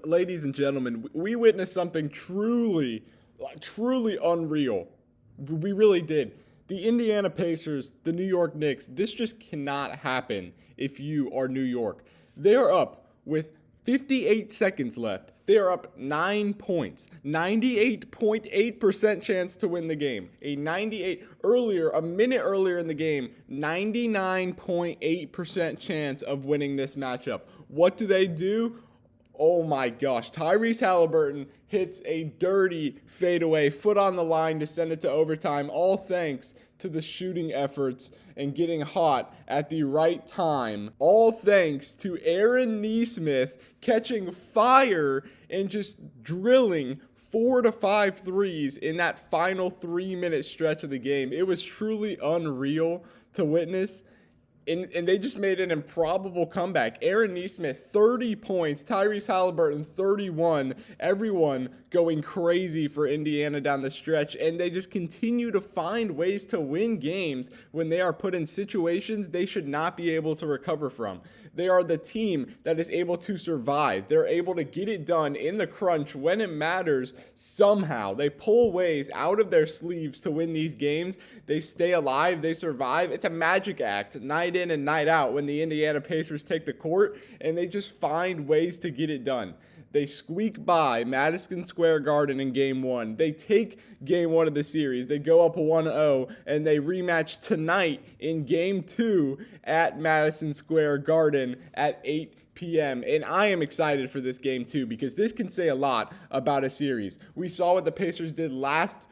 ladies and gentlemen, we witnessed something truly, truly unreal. We really did. The Indiana Pacers, the New York Knicks, this just cannot happen if you are New York. They are up with 58 seconds left. They are up 9 points. 98.8% chance to win the game. A minute earlier in the game, 99.8% chance of winning this matchup. What do? Oh my gosh. Tyrese Halliburton hits a dirty fadeaway, foot on the line to send it to overtime, all thanks to the shooting efforts and getting hot at the right time. All thanks to Aaron Nesmith catching fire and just drilling 4 to 5 threes in that final 3-minute stretch of the game. It was truly unreal to witness. And they just made an improbable comeback. Aaron Nesmith, 30 points. Tyrese Halliburton, 31. Everyone going crazy for Indiana down the stretch. And they just continue to find ways to win games when they are put in situations they should not be able to recover from. They are the team that is able to survive. They're able to get it done in the crunch when it matters somehow. They pull ways out of their sleeves to win these games. They stay alive. They survive. It's a magic act, night in and night out, when the Indiana Pacers take the court, and they just find ways to get it done. They squeak by Madison Square Garden in Game 1. They take Game 1 of the series. They go up 1-0, and they rematch tonight in Game 2 at Madison Square Garden at 8 p.m. And I am excited for this Game 2 because this can say a lot about a series. We saw what the Pacers did last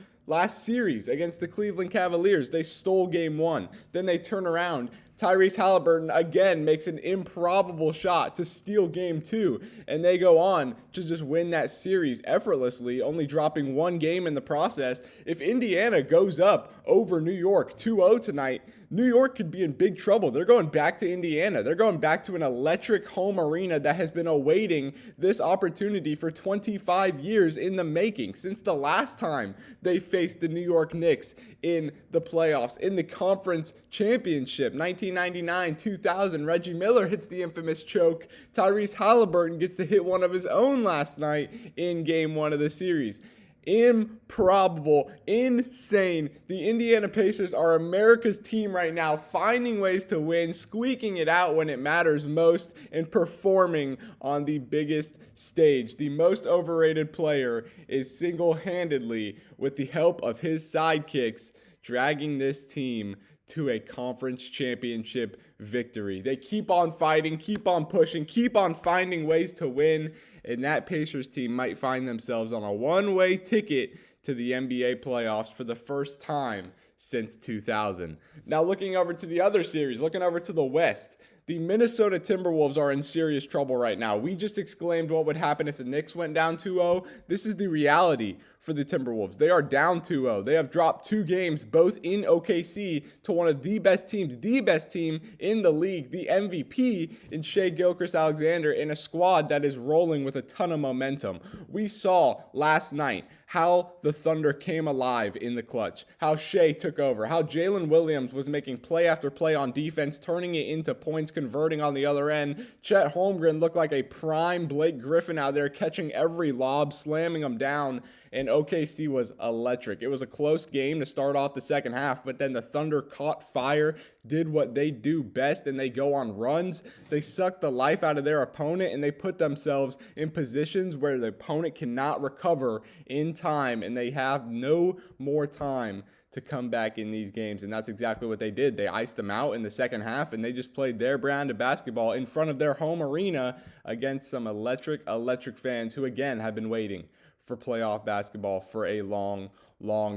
series against the Cleveland Cavaliers. They stole Game 1. Then they turn around. Tyrese Halliburton again makes an improbable shot to steal Game 2, and they go on to just win that series effortlessly, only dropping one game in the process. If Indiana goes up over New York 2-0 tonight, New York could be in big trouble. They're going back to Indiana. They're going back to an electric home arena that has been awaiting this opportunity for 25 years in the making, since the last time they faced the New York Knicks in the playoffs, in the conference championship, 1999-2000. Reggie Miller hits the infamous choke. Tyrese Halliburton gets to hit one of his own last night in Game 1 of the series. Improbable, insane. The Indiana Pacers are America's team right now, finding ways to win, squeaking it out when it matters most, and performing on the biggest stage. The most overrated player is single-handedly, with the help of his sidekicks, dragging this team to a conference championship victory. They keep on fighting, keep on pushing, keep on finding ways to win, and that Pacers team might find themselves on a one-way ticket to the NBA playoffs for the first time since 2000. Now looking over to the other series, looking over to the West, the Minnesota Timberwolves are in serious trouble right now. We just exclaimed what would happen if the Knicks went down 2-0. This is the reality for the Timberwolves. They are down 2-0. They have dropped 2 games, both in OKC, to one of the best teams, the best team in the league, the MVP in Shai Gilgeous-Alexander, in a squad that is rolling with a ton of momentum. We saw last night how the Thunder came alive in the clutch, how Shai took over, how Jalen Williams was making play after play on defense, turning it into points, converting on the other end. Chet Holmgren looked like a prime Blake Griffin out there, catching every lob, slamming them down, and OKC was electric. It was a close game to start off the second half, but then the Thunder caught fire, did what they do best, and they go on runs. They suck the life out of their opponent, and they put themselves in positions where the opponent cannot recover in time, and they have no more time to come back in these games, and that's exactly what they did. They iced them out in the second half, and they just played their brand of basketball in front of their home arena against some electric fans who, again, have been waiting for playoff basketball for a long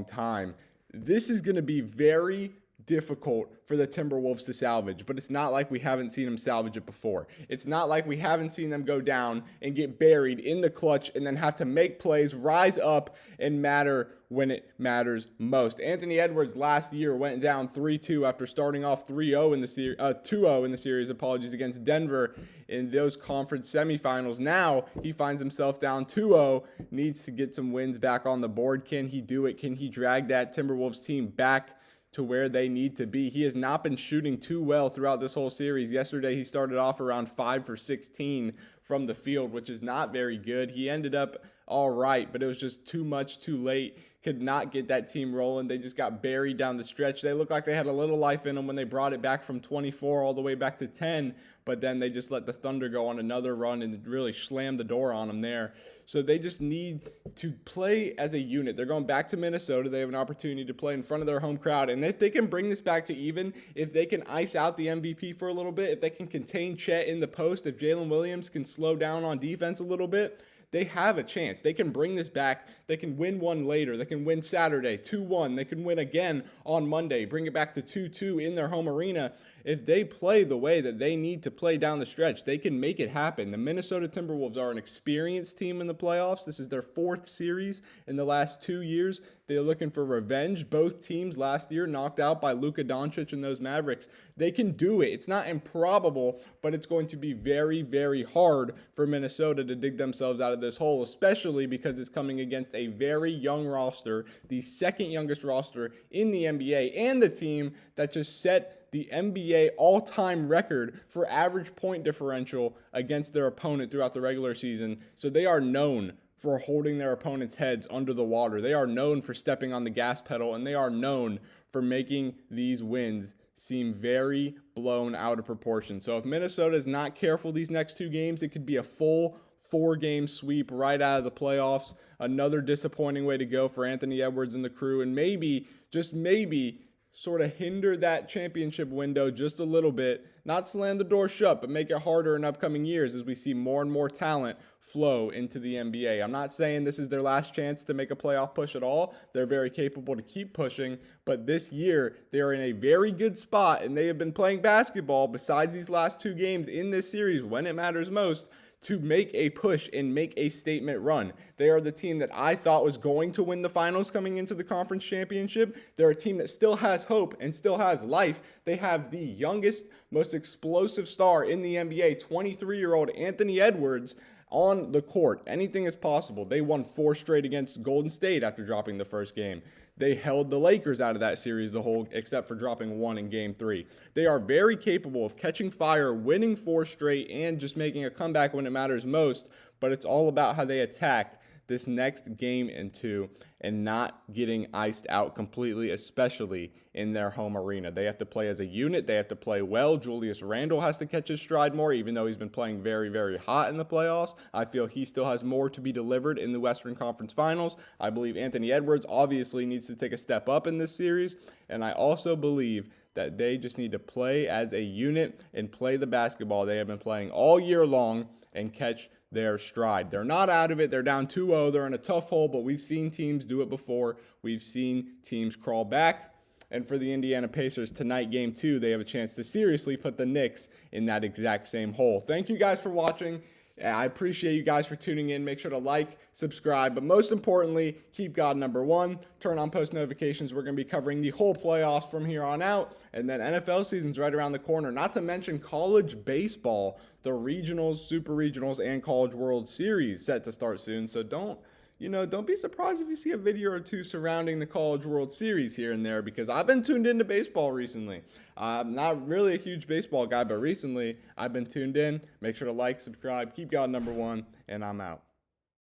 time. This is going to be very difficult for the Timberwolves to salvage, but it's not like we haven't seen them salvage it before. It's not like we haven't seen them go down and get buried in the clutch and then have to make plays, rise up, and matter when it matters most. Anthony Edwards last year went down 3-2 after starting off 3-0 in the series, 2-0 in the series, against Denver in those conference semifinals. Now he finds himself down 2-0, needs to get some wins back on the board. Can he do it? Can he drag that Timberwolves team back to where they need to be? He has not been shooting too well throughout this whole series. Yesterday, he started off around 5 for 16 from the field, which is not very good. He ended up all right, but it was just too much too late. Could not get that team rolling. They just got buried down the stretch. They looked like they had a little life in them when they brought it back from 24 all the way back to 10, but then they just let the Thunder go on another run and really slammed the door on them there. So they just need to play as a unit. They're going back to Minnesota. They have an opportunity to play in front of their home crowd. And if they can bring this back to even, if they can ice out the MVP for a little bit, if they can contain Chet in the post, if Jalen Williams can slow down on defense a little bit, they have a chance. They can bring this back. They can win one later. They can win Saturday 2-1. They can win again on Monday, bring it back to 2-2 in their home arena. If they play the way that they need to play down the stretch, they can make it happen. The Minnesota Timberwolves are an experienced team in the playoffs. This is their 4th series in the last 2 years. They're looking for revenge. Both teams last year knocked out by Luka Doncic and those Mavericks. They can do it. It's not improbable, but it's going to be very, very hard for Minnesota to dig themselves out of this hole, especially because it's coming against a very young roster, the 2nd youngest roster in the NBA, and the team that just set the NBA all-time record for average point differential against their opponent throughout the regular season. So they are known for holding their opponents' heads under the water. They are known for stepping on the gas pedal, and they are known for making these wins seem very blown out of proportion. So if Minnesota is not careful these next 2 games, it could be a full 4-game sweep right out of the playoffs. Another disappointing way to go for Anthony Edwards and the crew, and maybe, just maybe, sort of hinder that championship window just a little bit. Not slam the door shut, but make it harder in upcoming years as we see more and more talent flow into the NBA. I'm not saying this is their last chance to make a playoff push at all. They're very capable to keep pushing, but this year they are in a very good spot, and they have been playing basketball besides these last 2 games in this series when it matters most, to make a push and make a statement run. They are the team that I thought was going to win the finals coming into the conference championship. They're a team that still has hope and still has life. They have the youngest, most explosive star in the NBA, 23-year-old Anthony Edwards, on the court. Anything is possible. They won 4 straight against Golden State after dropping the first game. They held the Lakers out of that series except for dropping 1 in Game 3. They are very capable of catching fire, winning 4 straight, and just making a comeback when it matters most. But it's all about how they attack this next game and 2 and not getting iced out completely, especially in their home arena. They have to play as a unit. They have to play well. Julius Randle has to catch his stride more, even though he's been playing very, very hot in the playoffs. I feel he still has more to be delivered in the Western Conference Finals. I believe Anthony Edwards obviously needs to take a step up in this series, and I also believe that they just need to play as a unit and play the basketball they have been playing all year long and catch their stride. They're not out of it. They're down 2-0. They're in a tough hole, but we've seen teams do it before. We've seen teams crawl back. And for the Indiana Pacers tonight, Game 2, they have a chance to seriously put the Knicks in that exact same hole. Thank you guys for watching. I appreciate you guys for tuning in. Make sure to like, subscribe, but most importantly, keep God number 1. Turn on post notifications. We're going to be covering the whole playoffs from here on out, and then NFL season's right around the corner. Not to mention college baseball, the regionals, super regionals, and College World Series set to start soon. So don't be surprised if you see a video or 2 surrounding the College World Series here and there, because I've been tuned into baseball recently. I'm not really a huge baseball guy, but recently I've been tuned in. Make sure to like, subscribe, keep God number 1, and I'm out.